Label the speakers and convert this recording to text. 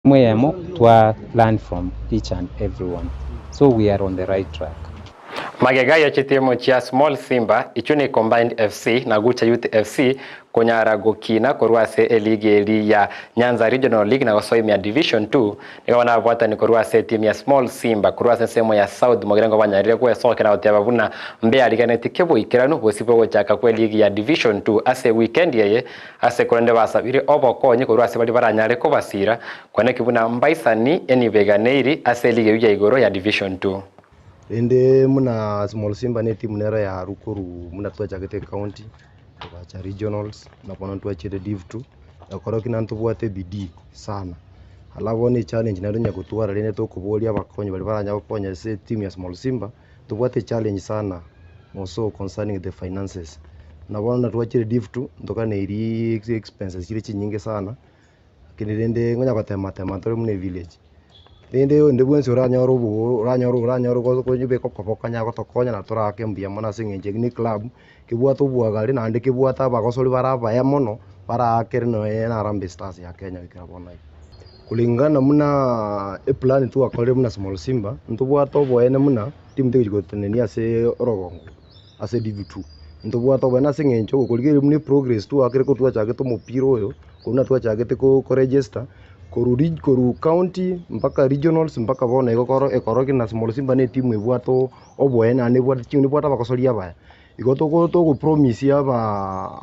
Speaker 1: Mwemo to learn from each and everyone. So we are on the right track.
Speaker 2: Magegaya chitimo chia Small Simba ichuni Combined FC na Gucha Youth FC konyara gukina korwase eligi ya Nyanza Regional League na gosoimia Division 2 nigawana bwata ni korwase timu ya Small Simba korwase semo ya South Mogirango banyarire kwa soka na otia babuna mbe aliganete kebo ikirano bosipo gochaka kwa ligi ya Division 2 ase weekend yeye ase kurende basabire obokonye korwase bali baranyare ko basira kwane kibuna mbaisani enibeganeiri ase ligi ya igoro ya Division 2.
Speaker 3: Ende muna Small Simba ni timu nera ya Rukuru muna tuwa chakete county tuwa regionals na pona tuwa chede div 2 na koroki na ntubuate bidii sana alafu ni challenge na dunya kutuwara rene to kubolia bakonye bali baranya bakonye se timu ya Small Simba tubuate challenge sana also concerning the finances na bona tuwa chede div 2 ndoka na iri expenses kile chinyinge sana kinirende ngonya kwatema tore mune village Nende bwensi uranyoro ko nyube ko kopokanya ko tokonya na turake mbia mona singenje ni club kibwato bwagari na ande kibwata bagosoli baraba ya mono para akere no na Harambee Stars ya Kenya wikira bona kulingana muna e plan tu akore muna Small Simba ntubwato boene muna timu tege gotenenia ase rogongo ase div2 ntubwato boena singenje ko kuligere muni progress tu akere ko tuwa chake to mupiro yo kuna tuwa chake ko register koru county mpaka regionals mpaka bona ekoroki na Small Simba ne timu ebwato obwena ne bwata timu ne bwata bakosoria baya igoto ko to promise aba